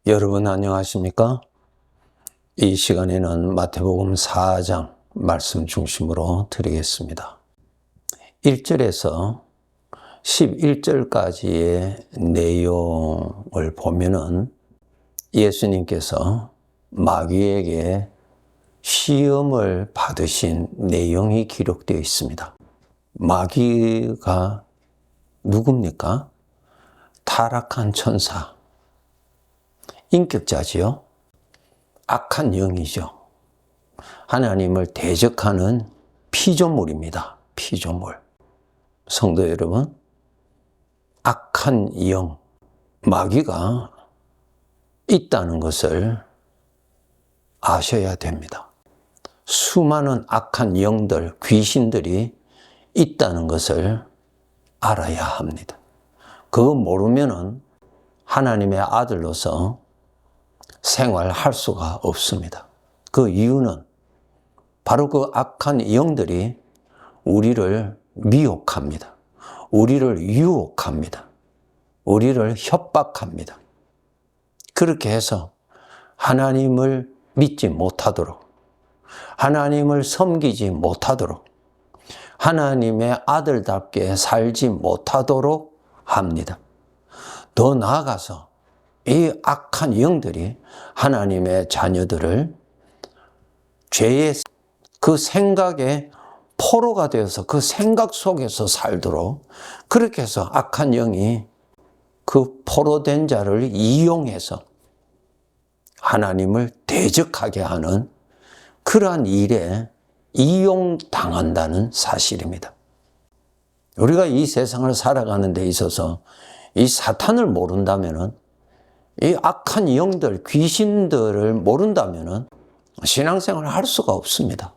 여러분 안녕하십니까? 이 시간에는 마태복음 4장 말씀 중심으로 드리겠습니다. 1절에서 11절까지의 내용을 보면은 예수님께서 마귀에게 시험을 받으신 내용이 기록되어 있습니다. 마귀가 누굽니까? 타락한 천사, 인격자지요. 악한 영이죠. 하나님을 대적하는 피조물입니다. 피조물. 성도 여러분, 악한 영, 마귀가 있다는 것을 아셔야 됩니다. 수많은 악한 영들, 귀신들이 있다는 것을 알아야 합니다. 그거 모르면은 하나님의 아들로서 생활할 수가 없습니다. 그 이유는 바로 그 악한 영들이 우리를 미혹합니다. 우리를 유혹합니다. 우리를 협박합니다. 그렇게 해서 하나님을 믿지 못하도록, 하나님을 섬기지 못하도록, 하나님의 아들답게 살지 못하도록 합니다. 더 나아가서 이 악한 영들이 하나님의 자녀들을 죄의 그 생각에 포로가 되어서 그 생각 속에서 살도록, 그렇게 해서 악한 영이 그 포로된 자를 이용해서 하나님을 대적하게 하는 그러한 일에 이용당한다는 사실입니다. 우리가 이 세상을 살아가는 데 있어서 이 사탄을 모른다면은, 이 악한 영들, 귀신들을 모른다면은 신앙생활을 할 수가 없습니다.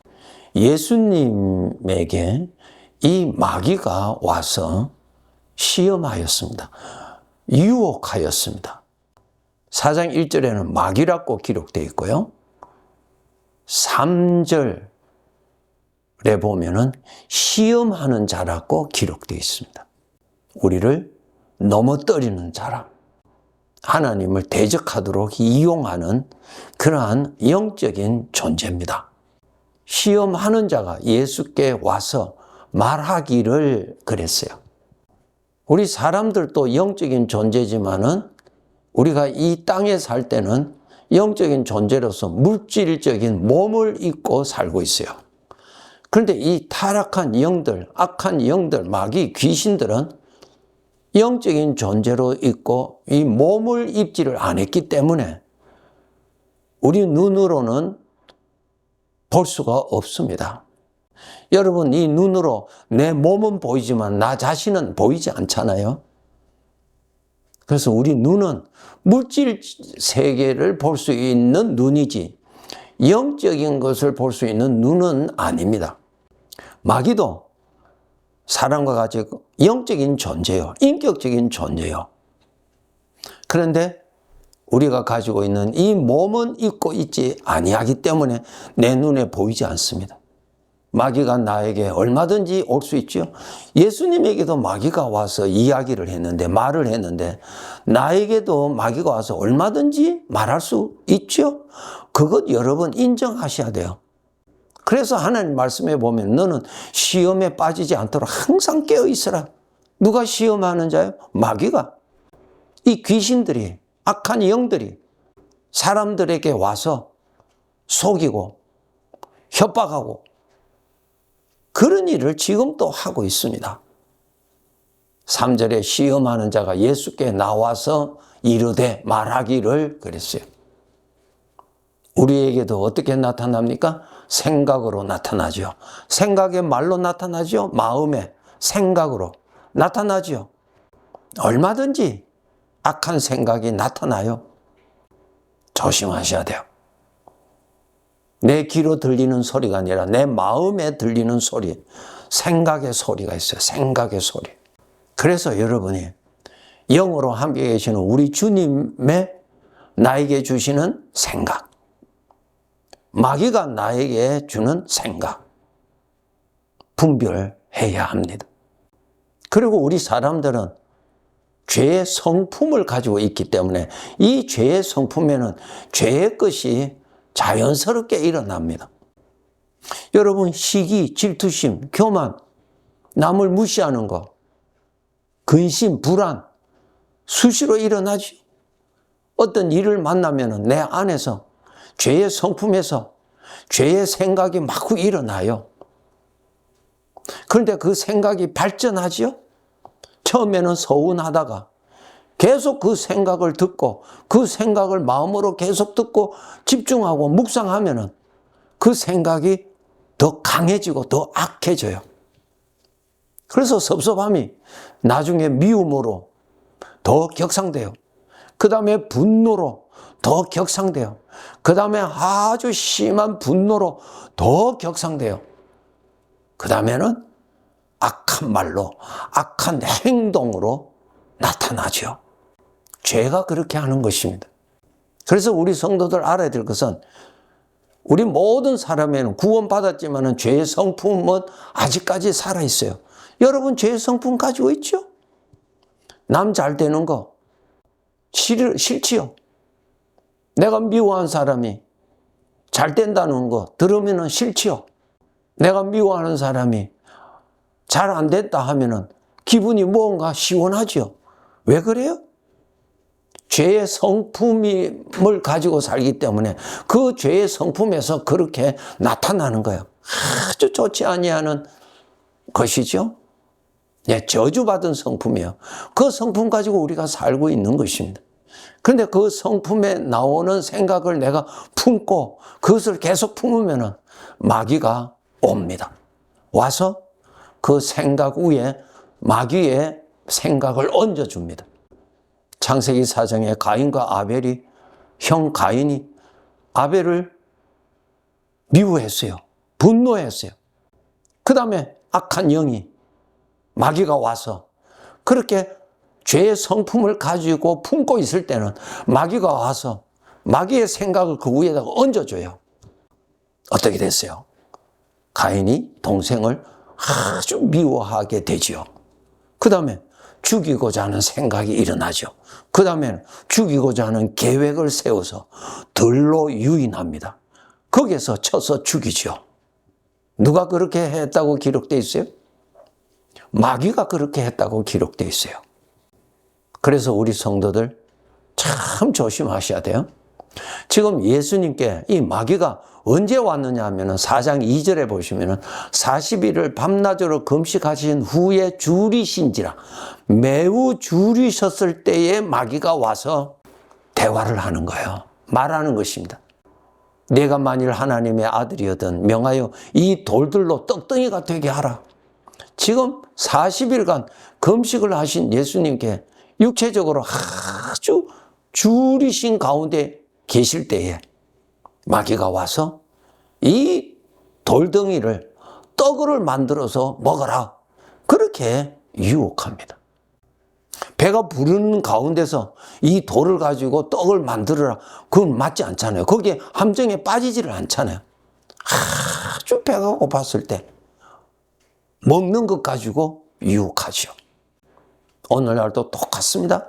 예수님에게 이 마귀가 와서 시험하였습니다. 유혹하였습니다. 4장 1절에는 마귀라고 기록되어 있고요. 3절에 보면은 시험하는 자라고 기록되어 있습니다. 우리를 넘어뜨리는 자라. 하나님을 대적하도록 이용하는 그러한 영적인 존재입니다. 시험하는 자가 예수께 와서 말하기를 그랬어요. 우리 사람들도 영적인 존재지만은 우리가 이 땅에 살 때는 영적인 존재로서 물질적인 몸을 입고 살고 있어요. 그런데 이 타락한 영들, 악한 영들, 마귀, 귀신들은 영적인 존재로 있고 이 몸을 입지를 않았기 때문에 우리 눈으로는 볼 수가 없습니다. 여러분, 이 눈으로 내 몸은 보이지만 나 자신은 보이지 않잖아요. 그래서 우리 눈은 물질 세계를 볼 수 있는 눈이지 영적인 것을 볼 수 있는 눈은 아닙니다. 마귀도 사람과 같이 영적인 존재요. 인격적인 존재요. 그런데 우리가 가지고 있는 이 몸은 입고 있지 아니하기 때문에 내 눈에 보이지 않습니다. 마귀가 나에게 얼마든지 올 수 있죠. 예수님에게도 마귀가 와서 이야기를 했는데, 말을 했는데, 나에게도 마귀가 와서 얼마든지 말할 수 있죠. 그것 여러분 인정하셔야 돼요. 그래서 하나님 말씀에 보면 너는 시험에 빠지지 않도록 항상 깨어 있어라. 누가 시험하는 자요? 마귀가. 이 귀신들이, 악한 영들이 사람들에게 와서 속이고 협박하고 그런 일을 지금도 하고 있습니다. 3절에 시험하는 자가 예수께 나와서 이르되 말하기를 그랬어요. 우리에게도 어떻게 나타납니까? 생각으로 나타나죠. 생각의 말로 나타나죠. 마음의 생각으로 나타나죠. 얼마든지 악한 생각이 나타나요. 조심하셔야 돼요. 내 귀로 들리는 소리가 아니라 내 마음에 들리는 소리, 생각의 소리가 있어요. 생각의 소리. 그래서 여러분이 영으로 함께 계시는 우리 주님의 나에게 주시는 생각, 마귀가 나에게 주는 생각, 분별해야 합니다. 그리고 우리 사람들은 죄의 성품을 가지고 있기 때문에 이 죄의 성품에는 죄의 것이 자연스럽게 일어납니다. 여러분, 시기, 질투심, 교만, 남을 무시하는 것, 근심, 불안 수시로 일어나죠. 어떤 일을 만나면 내 안에서 죄의 성품에서 죄의 생각이 마구 일어나요. 그런데 그 생각이 발전하죠. 처음에는 서운하다가 계속 그 생각을 듣고 그 생각을 마음으로 계속 듣고 집중하고 묵상하면 그 생각이 더 강해지고 더 악해져요. 그래서 섭섭함이 나중에 미움으로 더 격상돼요. 그 다음에 분노로 더 격상돼요. 그 다음에 아주 심한 분노로 더 격상돼요. 그 다음에는 악한 말로, 악한 행동으로 나타나죠. 죄가 그렇게 하는 것입니다. 그래서 우리 성도들 알아야 될 것은 우리 모든 사람에는 구원받았지만 죄의 성품은 아직까지 살아있어요. 여러분 죄의 성품 가지고 있죠? 남 잘 되는 거 싫지요? 내가 미워한 사람이 잘 된다는 거 들으면 싫지요? 내가 미워하는 사람이 잘 안 됐다 하면 기분이 뭔가 시원하죠? 왜 그래요? 죄의 성품을 가지고 살기 때문에 그 죄의 성품에서 그렇게 나타나는 거예요. 아주 좋지 아니하는 것이죠. 예, 저주받은 성품이에요. 그 성품 가지고 우리가 살고 있는 것입니다. 그런데 그 성품에 나오는 생각을 내가 품고 그것을 계속 품으면 마귀가 옵니다. 와서 그 생각 위에 마귀의 생각을 얹어줍니다. 창세기 4장에 가인과 아벨이, 형 가인이 아벨을 미워했어요. 분노했어요. 그 다음에 악한 영이 마귀가 와서 그렇게 죄의 성품을 가지고 품고 있을 때는 마귀가 와서 마귀의 생각을 그 위에다가 얹어줘요. 어떻게 됐어요? 가인이 동생을 아주 미워하게 되지요. 그 다음에 죽이고자 하는 생각이 일어나죠. 그 다음에 죽이고자 하는 계획을 세워서 들로 유인합니다. 거기에서 쳐서 죽이죠. 누가 그렇게 했다고 기록되어 있어요? 마귀가 그렇게 했다고 기록되어 있어요. 그래서 우리 성도들 참 조심하셔야 돼요. 지금 예수님께 이 마귀가 언제 왔느냐 하면 4장 2절에 보시면 40일을 밤낮으로 금식하신 후에 줄이신지라, 매우 줄이셨을 때에 마귀가 와서 대화를 하는 거예요. 말하는 것입니다. 내가 만일 하나님의 아들이거든 명하여 이 돌들로 떡덩이가 되게 하라. 지금 40일간 금식을 하신 예수님께 육체적으로 아주 줄이신 가운데 계실 때에 마귀가 와서 이 돌덩이를 떡을 만들어서 먹어라. 그렇게 유혹합니다. 배가 부르는 가운데서 이 돌을 가지고 떡을 만들어라. 그건 맞지 않잖아요. 거기에 함정에 빠지지를 않잖아요. 아주 배가 고팠을 때 먹는 것 가지고 유혹하죠. 오늘날도 똑같습니다.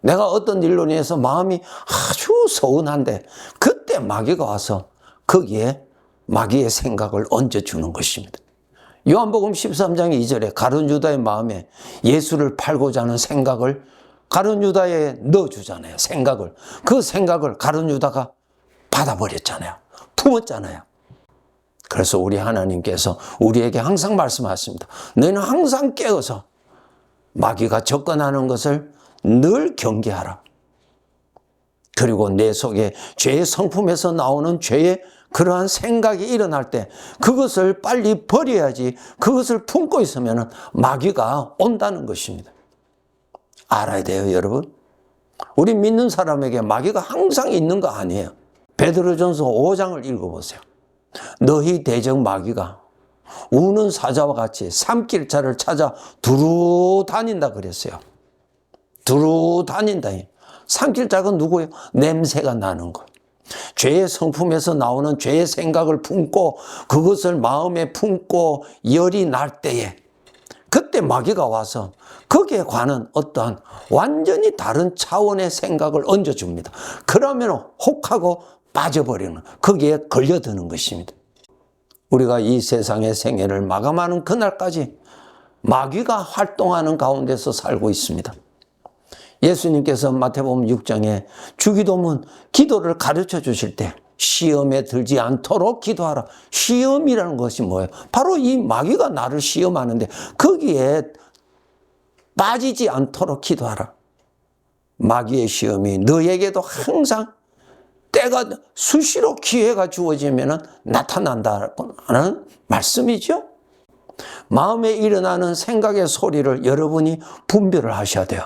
내가 어떤 일로 인해서 마음이 아주 서운한데 그때 마귀가 와서 거기에 마귀의 생각을 얹어주는 것입니다. 요한복음 13장 2절에 가룟 유다의 마음에 예수를 팔고자 하는 생각을 가룟 유다에 넣어주잖아요. 생각을. 그 생각을 가룟 유다가 받아버렸잖아요. 품었잖아요. 그래서 우리 하나님께서 우리에게 항상 말씀하십니다. 너희는 항상 깨어서 마귀가 접근하는 것을 늘 경계하라. 그리고 내 속에 죄의 성품에서 나오는 죄의 그러한 생각이 일어날 때 그것을 빨리 버려야지, 그것을 품고 있으면 마귀가 온다는 것입니다. 알아야 돼요, 여러분. 우리 믿는 사람에게 마귀가 항상 있는 거 아니에요. 베드로전서 5장을 읽어보세요. 너희 대적 마귀가 우는 사자와 같이 삼킬자를 찾아 두루 다닌다 그랬어요. 두루 다닌다. 삼킬자가 누구예요? 냄새가 나는 거. 죄의 성품에서 나오는 죄의 생각을 품고 그것을 마음에 품고 열이 날 때에 그때 그때 마귀가 와서 거기에 관한 어떠한 완전히 다른 차원의 생각을 얹어줍니다. 그러면 혹하고 빠져버리는, 거기에 걸려드는 것입니다. 우리가 이 세상의 생애를 마감하는 그날까지 마귀가 활동하는 가운데서 살고 있습니다. 예수님께서 마태복음 6장에 주기도문 기도를 가르쳐 주실 때 시험에 들지 않도록 기도하라. 시험이라는 것이 뭐예요? 바로 이 마귀가 나를 시험하는데 거기에 빠지지 않도록 기도하라. 마귀의 시험이 너에게도 항상 때가 수시로 기회가 주어지면 나타난다는 말씀이죠. 마음에 일어나는 생각의 소리를 여러분이 분별을 하셔야 돼요.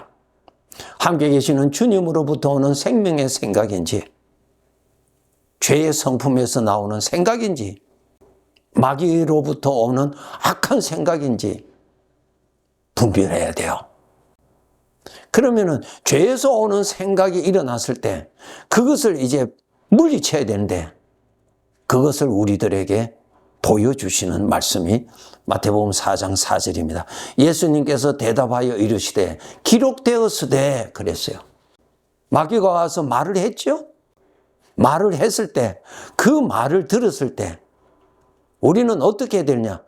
함께 계시는 주님으로부터 오는 생명의 생각인지, 죄의 성품에서 나오는 생각인지, 마귀로부터 오는 악한 생각인지 분별해야 돼요. 그러면은 죄에서 오는 생각이 일어났을 때 그것을 이제 물리쳐야 되는데 그것을 우리들에게 보여주시는 말씀이 마태복음 4장 4절입니다. 예수님께서 대답하여 이르시되 기록되었으되 그랬어요. 마귀가 와서 말을 했죠. 말을 했을 때 그 말을 들었을 때 우리는 어떻게 해야 되느냐?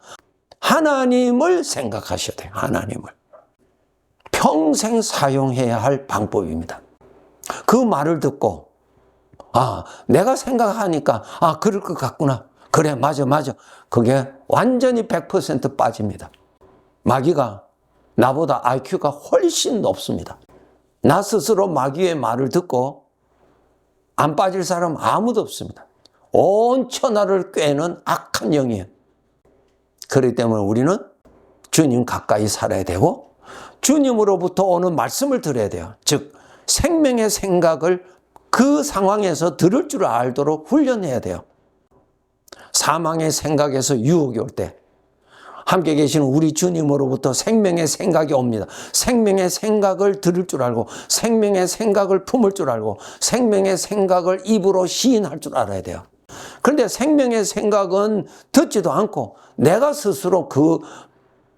하나님을 생각하셔야 돼요. 하나님을. 평생 사용해야 할 방법입니다. 그 말을 듣고 내가 생각하니까 그럴 것 같구나. 그래 맞아. 그게 완전히 100% 빠집니다. 마귀가 나보다 IQ가 훨씬 높습니다. 나 스스로 마귀의 말을 듣고 안 빠질 사람 아무도 없습니다. 온 천하를 꿰는 악한 영이에요. 그렇기 때문에 우리는 주님 가까이 살아야 되고 주님으로부터 오는 말씀을 들어야 돼요. 즉 생명의 생각을 그 상황에서 들을 줄 알도록 훈련해야 돼요. 사망의 생각에서 유혹이 올 때 함께 계시는 우리 주님으로부터 생명의 생각이 옵니다. 생명의 생각을 들을 줄 알고 생명의 생각을 품을 줄 알고 생명의 생각을 입으로 시인할 줄 알아야 돼요. 그런데 생명의 생각은 듣지도 않고 내가 스스로 그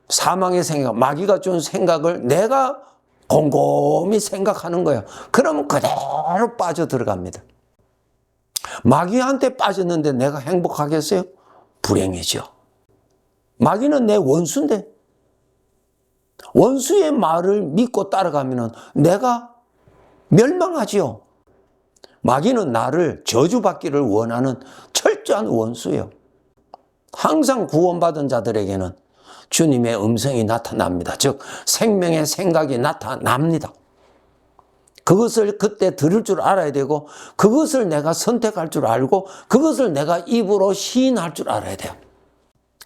사망의 생각, 마귀가 준 생각을 내가 곰곰이 생각하는 거예요. 그러면 그대로 빠져들어갑니다. 마귀한테 빠졌는데 내가 행복하겠어요? 불행이죠. 마귀는 내 원수인데 원수의 말을 믿고 따라가면 내가 멸망하지요. 마귀는 나를 저주받기를 원하는 철저한 원수예요. 항상 구원받은 자들에게는 주님의 음성이 나타납니다. 즉 생명의 생각이 나타납니다. 그것을 그때 들을 줄 알아야 되고 그것을 내가 선택할 줄 알고 그것을 내가 입으로 시인할 줄 알아야 돼요.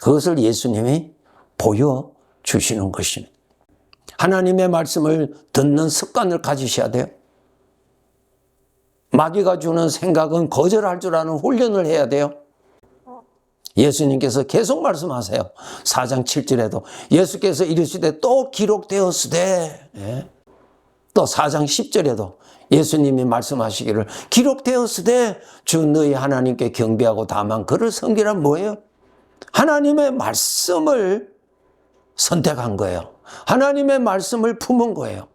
그것을 예수님이 보여주시는 것입니다. 하나님의 말씀을 듣는 습관을 가지셔야 돼요. 마귀가 주는 생각은 거절할 줄 아는 훈련을 해야 돼요. 예수님께서 계속 말씀하세요. 4장 7절에도 예수께서 이르시되 또 기록되었으되, 또 4장 10절에도 예수님이 말씀하시기를 기록되었으되 주 너희 하나님께 경배하고 다만 그를 섬기란 뭐예요? 하나님의 말씀을 선택한 거예요. 하나님의 말씀을 품은 거예요.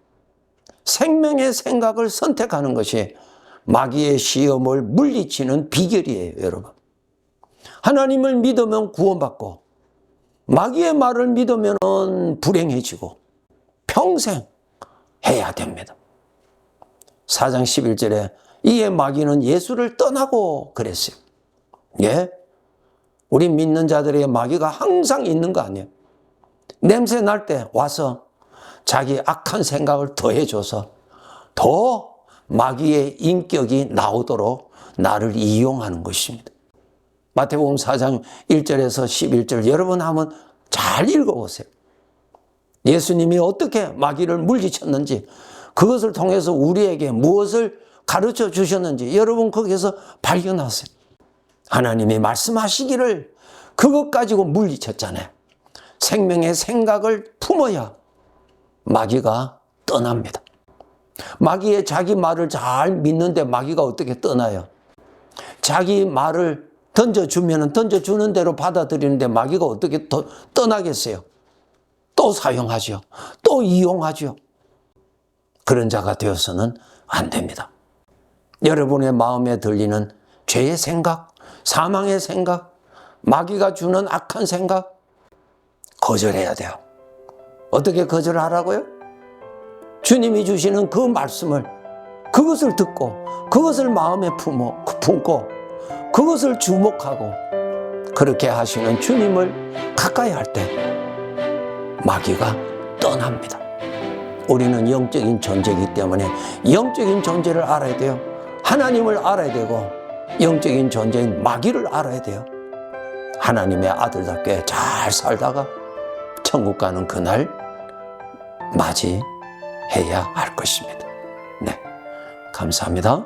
생명의 생각을 선택하는 것이 마귀의 시험을 물리치는 비결이에요, 여러분. 하나님을 믿으면 구원받고 마귀의 말을 믿으면 불행해지고 평생 해야 됩니다. 4장 11절에 이에 마귀는 예수를 떠나고 그랬어요. 예? 우리 믿는 자들에게 마귀가 항상 있는 거 아니에요. 냄새 날 때 와서 자기 악한 생각을 더해줘서 더 마귀의 인격이 나오도록 나를 이용하는 것입니다. 마태복음 4장 1절에서 11절 여러분 한번 잘 읽어보세요. 예수님이 어떻게 마귀를 물리쳤는지 그것을 통해서 우리에게 무엇을 가르쳐 주셨는지 여러분 거기서 발견하세요. 하나님이 말씀하시기를 그것 가지고 물리쳤잖아요. 생명의 생각을 품어야 마귀가 떠납니다. 마귀의 자기 말을 잘 믿는데 마귀가 어떻게 떠나요? 자기 말을 던져주면 던져주는 대로 받아들이는데 마귀가 어떻게 떠나겠어요? 또 사용하죠. 또 이용하죠. 그런 자가 되어서는 안 됩니다. 여러분의 마음에 들리는 죄의 생각, 사망의 생각, 마귀가 주는 악한 생각 거절해야 돼요. 어떻게 거절하라고요? 주님이 주시는 그 말씀을, 그것을 듣고 그것을 마음에 품고 그것을 주목하고 그렇게 하시는 주님을 가까이 할 때 마귀가 떠납니다. 우리는 영적인 존재이기 때문에 영적인 존재를 알아야 돼요. 하나님을 알아야 되고 영적인 존재인 마귀를 알아야 돼요. 하나님의 아들답게 잘 살다가 천국 가는 그날 맞이해야 할 것입니다. 네, 감사합니다.